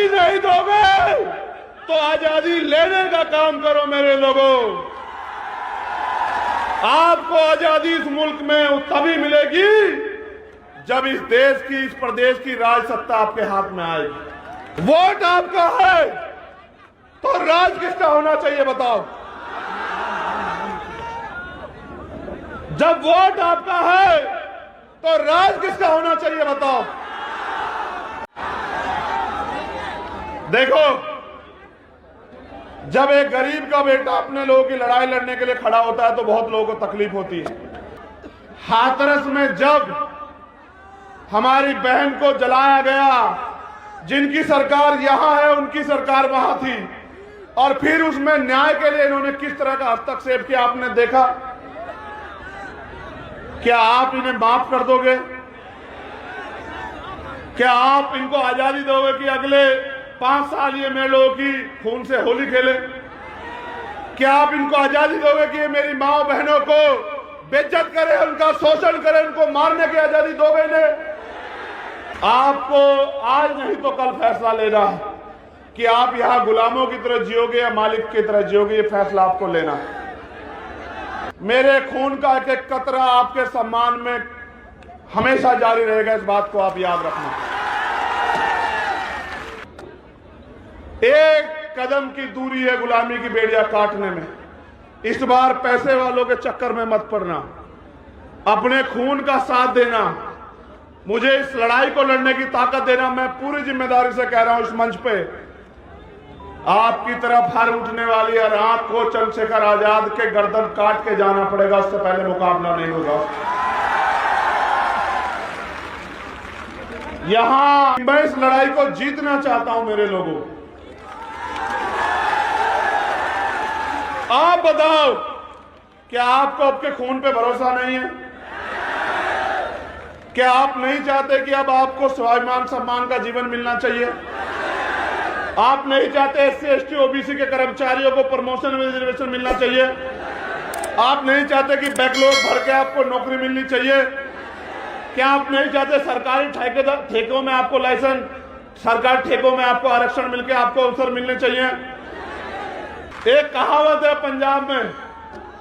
आजादी नहीं दोगे तो आजादी लेने का काम करो मेरे लोगों। आपको आजादी इस मुल्क में तभी मिलेगी जब इस देश की, इस प्रदेश की राज सत्ता आपके हाथ में आएगी। वोट आपका है तो राज किसका होना चाहिए बताओ? जब वोट आपका है तो राज किसका होना चाहिए बताओ? देखो, जब एक गरीब का बेटा अपने लोगों की लड़ाई लड़ने के लिए खड़ा होता है तो बहुत लोगों को तकलीफ होती है। हाथरस में जब हमारी बहन को जलाया गया, जिनकी सरकार यहां है उनकी सरकार वहां थी, और फिर उसमें न्याय के लिए इन्होंने किस तरह का हस्तक्षेप किया आपने देखा। क्या आप इन्हें माफ कर दोगे? क्या आप इनको आजादी दोगे कि अगले 5 साल ये मेरे लोगों की खून से होली खेले? क्या आप इनको आजादी दोगे कि ये मेरी माँ बहनों को बेइज्जत करे, उनका शोषण करे, उनको मारने की आजादी दोगे इन्हें? आपको आज नहीं तो कल फैसला लेना है कि आप यहां गुलामों की तरह जियोगे या मालिक की तरह जियोगे। ये फैसला आपको लेना है। मेरे खून का एक एक कतरा आपके सम्मान में हमेशा जारी रहेगा, इस बात को आप याद रखना। एक कदम की दूरी है गुलामी की बेड़ियां काटने में। इस बार पैसे वालों के चक्कर में मत पड़ना, अपने खून का साथ देना, मुझे इस लड़ाई को लड़ने की ताकत देना। मैं पूरी जिम्मेदारी से कह रहा हूं, इस मंच पे आपकी तरफ हर उठने वाली हर आंख को चंद्रशेखर आजाद के गर्दन काट के जाना पड़ेगा, उससे पहले मुकाबला नहीं होगा। यहां मैं इस लड़ाई को जीतना चाहता हूं मेरे लोगों। आप बताओ, क्या आपको आपके खून पे भरोसा नहीं है? क्या आप नहीं चाहते कि अब आपको स्वाभिमान सम्मान का जीवन मिलना चाहिए? आप नहीं चाहते SC ST OBC के कर्मचारियों को प्रमोशन में रिजर्वेशन मिलना चाहिए? आप नहीं चाहते कि बैकलॉग भर के आपको नौकरी मिलनी चाहिए? क्या आप नहीं चाहते सरकारी ठेकों में आपको लाइसेंस, सरकारी ठेकों में आपको आरक्षण मिलकर आपको अवसर मिलने चाहिए? एक कहावत है पंजाब में,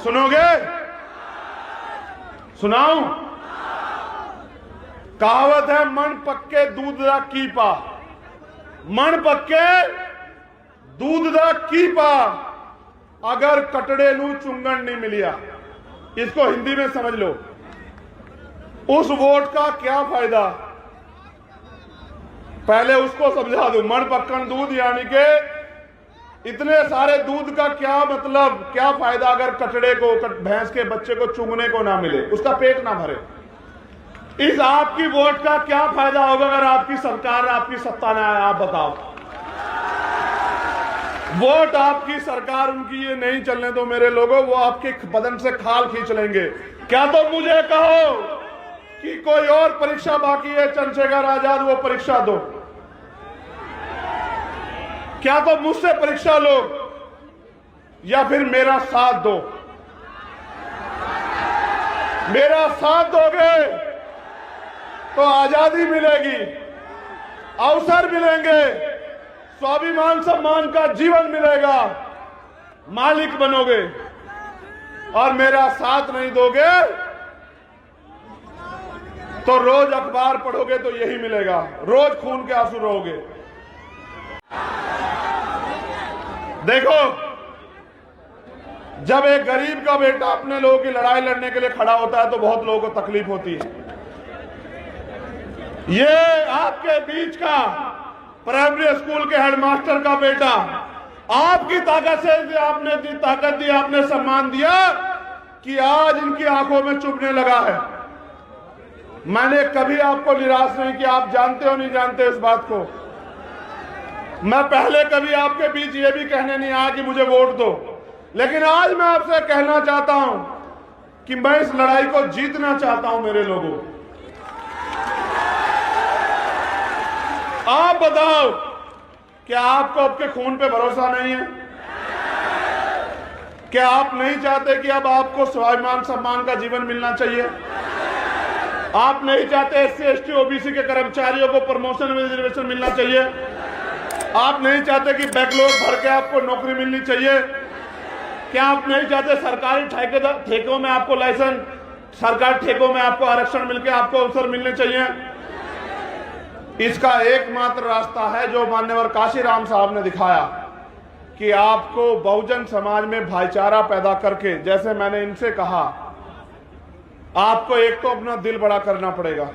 सुनोगे? सुनाऊं? कहावत है, मन पक्के दूध दा कीपा। मन पक्के दूध दा कीपा, अगर कटड़े नू चुंगन नहीं मिलिया। इसको हिंदी में समझ लो, उस वोट का क्या फायदा? पहले उसको समझा दो। मन पक्कन दूध यानी के इतने सारे दूध का क्या मतलब, क्या फायदा अगर कटड़े को, भैंस के बच्चे को चुंगने को ना मिले, उसका पेट ना भरे। इस आपकी वोट का क्या फायदा होगा अगर आपकी सरकार, आपकी सत्ता ना आए? आप बताओ। वोट आपकी सरकार उनकी ये नहीं चलने दो मेरे लोगों, वो आपके बदन से खाल खींच लेंगे। क्या तो मुझे कहो कि कोई और परीक्षा बाकी है चंद्रशेखर आजाद, वो परीक्षा दो। क्या तो मुझसे परीक्षा लो या फिर मेरा साथ दो। मेरा साथ दोगे तो आजादी मिलेगी, अवसर मिलेंगे, स्वाभिमान सम्मान का जीवन मिलेगा, मालिक बनोगे। और मेरा साथ नहीं दोगे तो रोज अखबार पढ़ोगे तो यही मिलेगा, रोज खून के आंसू रोगे। देखो, जब एक गरीब का बेटा अपने लोगों की लड़ाई लड़ने के लिए खड़ा होता है तो बहुत लोगों को तकलीफ होती है। ये आपके बीच का प्राइमरी स्कूल के हेडमास्टर का बेटा आपकी ताकत से, आपने दी ताकत दी, आपने सम्मान दिया कि आज इनकी आंखों में चुभने लगा है। मैंने कभी आपको निराश नहीं किया, आप जानते हो नहीं जानते इस बात को। मैं पहले कभी आपके बीच ये भी कहने नहीं आया कि मुझे वोट दो, लेकिन आज मैं आपसे कहना चाहता हूं कि मैं इस लड़ाई को जीतना चाहता हूं मेरे लोगों। आप बताओ, क्या आपको आपके खून पे भरोसा नहीं है? क्या आप नहीं चाहते कि अब आपको स्वाभिमान सम्मान का जीवन मिलना चाहिए? आप नहीं चाहते SC ST OBC के कर्मचारियों को प्रमोशन में रिजर्वेशन मिलना चाहिए? आप नहीं चाहते कि बैकलॉग भर के आपको नौकरी मिलनी चाहिए? क्या आप नहीं चाहते सरकारी ठेकों में आपको लाइसेंस, सरकारी ठेकों में आपको आरक्षण मिलके आपको अवसर मिलने चाहिए? इसका एकमात्र रास्ता है जो मान्यवर काशीराम साहब ने दिखाया कि आपको बहुजन समाज में भाईचारा पैदा करके, जैसे मैंने इनसे कहा, आपको एक तो अपना दिल बड़ा करना पड़ेगा।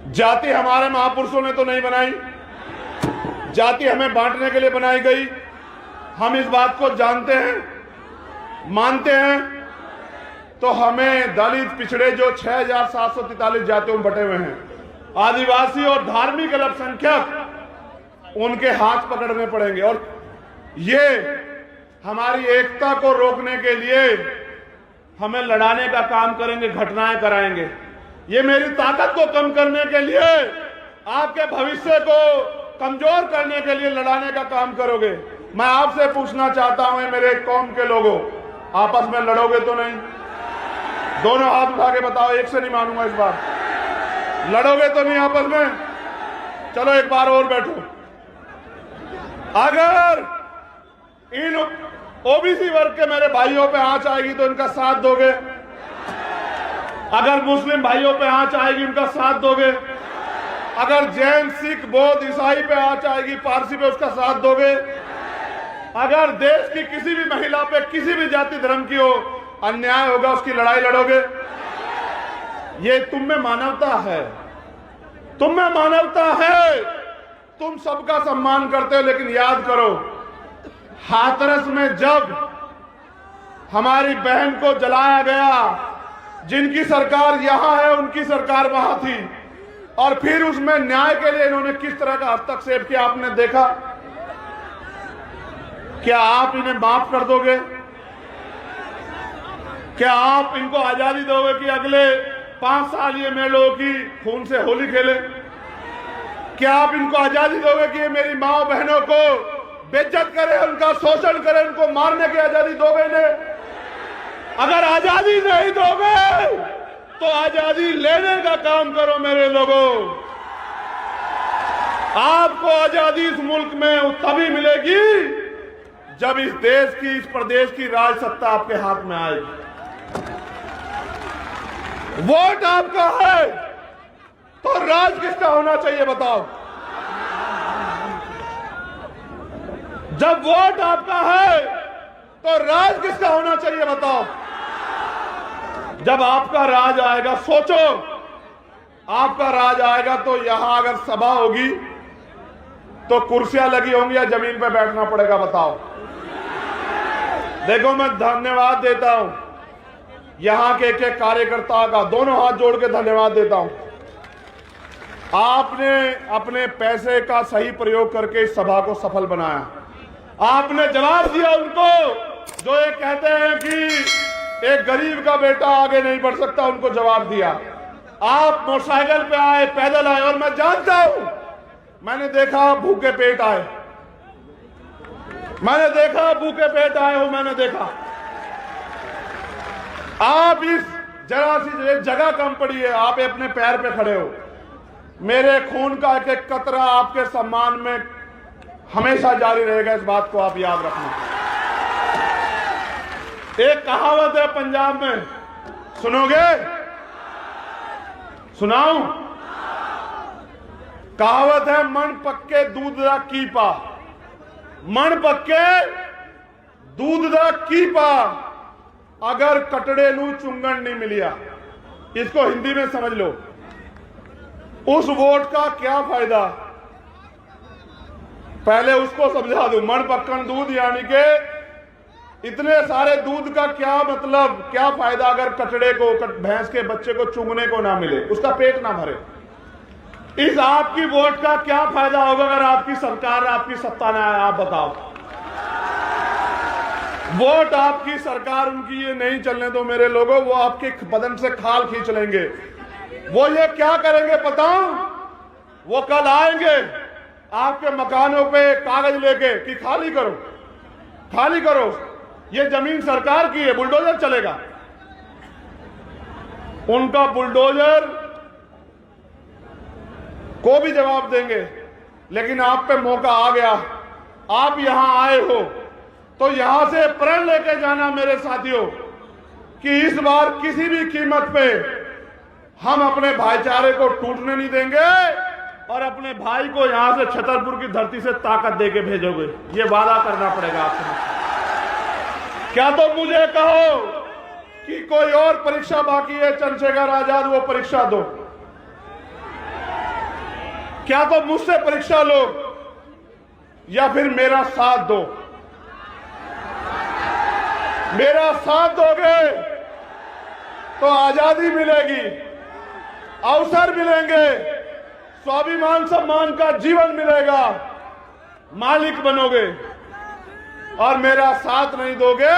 जाति हमारे महापुरुषों ने तो नहीं बनाई, जाति हमें बांटने के लिए बनाई गई। हम इस बात को जानते हैं, मानते हैं। तो हमें दलित, पिछड़े जो 6,743 जातियों में बटे हुए हैं, आदिवासी और धार्मिक अल्पसंख्यक, उनके हाथ पकड़ने पड़ेंगे। और ये हमारी एकता को रोकने के लिए हमें लड़ाने का काम करेंगे, घटनाएं कराएंगे। ये मेरी ताकत को कम करने के लिए, आपके भविष्य को कमजोर करने के लिए लड़ाने का काम करोगे। मैं आपसे पूछना चाहता हूं, मेरे कौम के लोगों, आपस में लड़ोगे तो नहीं? दोनों हाथ उठा के बताओ, एक से नहीं मानूंगा इस बार। लड़ोगे तो नहीं आपस में? चलो एक बार और बैठो। अगर इन ओबीसी वर्ग के मेरे भाइयों पे आंच आएगी तो इनका साथ दोगे? अगर मुस्लिम भाइयों पे आंच आएगी इनका साथ दोगे? अगर जैन, सिख, बौद्ध, ईसाई पे आंच आएगी, पारसी पे, उसका साथ दोगे? अगर देश की किसी भी महिला पे, किसी भी जाति धर्म की हो, अन्याय होगा, उसकी लड़ाई लड़ोगे? ये तुम में मानवता है, तुम में मानवता है। तुम सबका सम्मान करते हो, लेकिन याद करो, हाथरस में जब हमारी बहन को जलाया गया, जिनकी सरकार यहां है उनकी सरकार वहां थी, और फिर उसमें न्याय के लिए इन्होंने किस तरह का हस्तक्षेप किया आपने देखा? क्या आप इन्हें माफ कर दोगे? क्या आप इनको आजादी दोगे कि अगले 5 साल ये मेरे लोगों की खून से होली खेले? क्या आप इनको आजादी दोगे कि ये मेरी माँ बहनों को बेइज्जत करे, उनका शोषण करे, उनको मारने की आजादी दोगे इन्हें? अगर आजादी नहीं दोगे तो आजादी लेने का काम करो मेरे लोगों। आपको आजादी इस मुल्क में तभी मिलेगी जब इस देश की, इस प्रदेश की राज सत्ता आपके हाथ में आएगी। वोट आपका है तो राज किसका होना चाहिए बताओ? जब वोट आपका है तो राज किसका होना चाहिए बताओ? जब आपका राज आएगा, सोचो, आपका राज आएगा तो यहां अगर सभा होगी तो कुर्सियां लगी होंगी या जमीन पे बैठना पड़ेगा बताओ? देखो, मैं धन्यवाद देता हूं यहां के एक कार्यकर्ता का, दोनों हाथ जोड़ के धन्यवाद देता हूं। आपने अपने पैसे का सही प्रयोग करके इस सभा को सफल बनाया। आपने जवाब दिया उनको जो ये कहते हैं कि एक गरीब का बेटा आगे नहीं बढ़ सकता, उनको जवाब दिया। आप मोटरसाइकिल पे आए, पैदल आए, और मैं जानता हूं, मैंने देखा भूखे पेट आए, मैंने देखा भूखे पेट आए हो, मैंने देखा। आप इस जरा सी जगह कम पड़ी है, आप अपने पैर पे खड़े हो। मेरे खून का एक एक कतरा आपके सम्मान में हमेशा जारी रहेगा, इस बात को आप याद रखना। एक कहावत है पंजाब में, सुनोगे? सुनाऊं? कहावत है, मन पक्के दूध दा कीपा, मन पक्के दूध दा कीपा, अगर कटड़े नू चुंगन नहीं मिलिया। इसको हिंदी में समझ लो, उस वोट का क्या फायदा? पहले उसको समझा दूं। मन पक्कन दूध यानी के इतने सारे दूध का क्या मतलब, क्या फायदा अगर कटड़े को, भैंस के बच्चे को चुंगने को ना मिले, उसका पेट ना भरे। इस आपकी वोट का क्या फायदा होगा अगर आपकी सरकार, आपकी सत्ता ना आए? आप बताओ। वोट आपकी सरकार उनकी ये नहीं चलने दो मेरे लोगों, वो आपके बदन से खाल खींच लेंगे। वो ये क्या करेंगे पता? वो कल आएंगे आपके मकानों पे कागज लेके कि खाली करो, खाली करो, ये जमीन सरकार की है, बुलडोजर चलेगा। उनका बुलडोजर को भी जवाब देंगे लेकिन आप पे मौका आ गया, आप यहां आए हो, तो यहां से प्रण लेके जाना मेरे साथियों कि इस बार किसी भी कीमत पे हम अपने भाईचारे को टूटने नहीं देंगे और अपने भाई को यहां से छतरपुर की धरती से ताकत देके भेजोगे। ये वादा करना पड़ेगा आपसे। क्या तो मुझे कहो कि कोई और परीक्षा बाकी है चंद्रशेखर आजाद, वो परीक्षा दो। क्या तो मुझसे परीक्षा लो या फिर मेरा साथ दो। मेरा साथ दोगे तो आजादी मिलेगी, अवसर मिलेंगे, स्वाभिमान सम्मान का जीवन मिलेगा, मालिक बनोगे। और मेरा साथ नहीं दोगे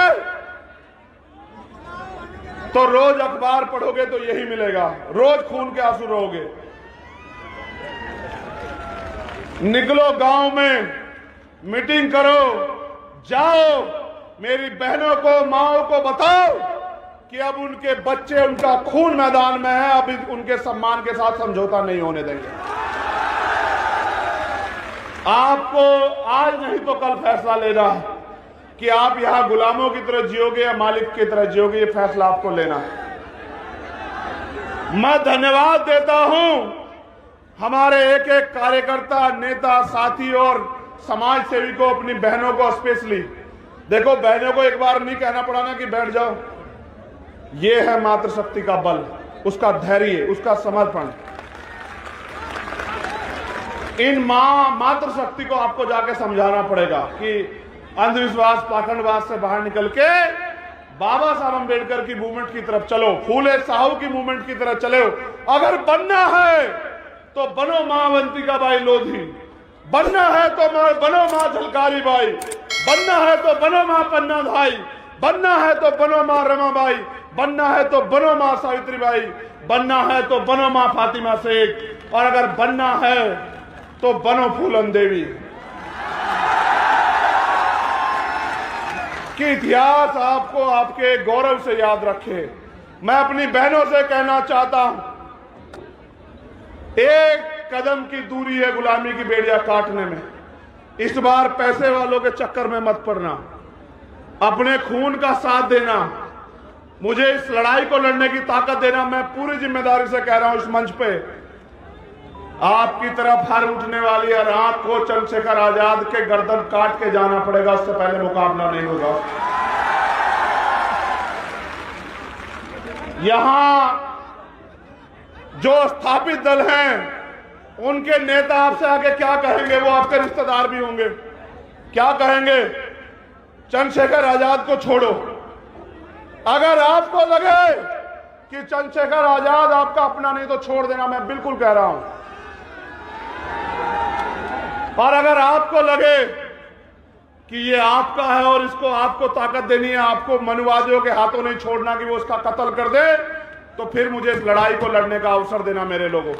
तो रोज अखबार पढ़ोगे तो यही मिलेगा, रोज खून के आंसू रोगे। निकलो गांव में, मीटिंग करो, जाओ, मेरी बहनों को, माओ को बताओ कि अब उनके बच्चे, उनका खून मैदान में है, अब उनके सम्मान के साथ समझौता नहीं होने देंगे। आपको आज नहीं तो कल फैसला लेना है कि आप यहां गुलामों की तरह जियोगे या मालिक की तरह जियोगे। ये फैसला आपको लेना है। मैं धन्यवाद देता हूं हमारे एक एक कार्यकर्ता, नेता, साथी और समाज सेवी को, अपनी बहनों को स्पेशली। देखो, बहनों को एक बार नहीं कहना पड़ा ना कि बैठ जाओ। ये है मातृशक्ति का बल, उसका धैर्य, उसका समर्पण। इन मातृशक्ति को आपको जाके समझाना पड़ेगा कि अंधविश्वास, पाखंडवाद से बाहर निकल के बाबा साहब अम्बेडकर की मूवमेंट की तरफ चलो, फूले साहू की मूवमेंट की तरफ चलो। अगर बनना है तो बनो मां अवंतिका बाई लोधी, बनना है तो बनो मां झलकारी बाई, बनना है तो बनो मां पन्ना भाई, बनना है तो बनो मां रमाबाई, बनना है तो बनो मां सावित्रीबाई, बनना है तो बनो मां फातिमा शेख, और अगर बनना है तो बनो फूलन देवी। कि इतिहास आपको आपके गौरव से याद रखे। मैं अपनी बहनों से कहना चाहता हूं, एक कदम की दूरी है गुलामी की बेड़ियां काटने में। इस बार पैसे वालों के चक्कर में मत पड़ना, अपने खून का साथ देना, मुझे इस लड़ाई को लड़ने की ताकत देना। मैं पूरी जिम्मेदारी से कह रहा हूं इस मंच पे, आपकी तरफ हर उठने वाली हर आंख को चंद्रशेखर आजाद के गर्दन काट के जाना पड़ेगा, उससे पहले मुकाबला नहीं होगा। यहां जो स्थापित दल हैं, उनके नेता आपसे आगे क्या कहेंगे? वो आपके रिश्तेदार भी होंगे। क्या कहेंगे? चंद्रशेखर आजाद को छोड़ो। अगर आपको लगे कि चंद्रशेखर आजाद आपका अपना नहीं तो छोड़ देना, मैं बिल्कुल कह रहा हूं। और अगर आपको लगे कि ये आपका है और इसको आपको ताकत देनी है, आपको मनुवादियों के हाथों नहीं छोड़ना कि वो उसका कत्ल कर दे, तो फिर मुझे इस लड़ाई को लड़ने का अवसर देना मेरे लोगों।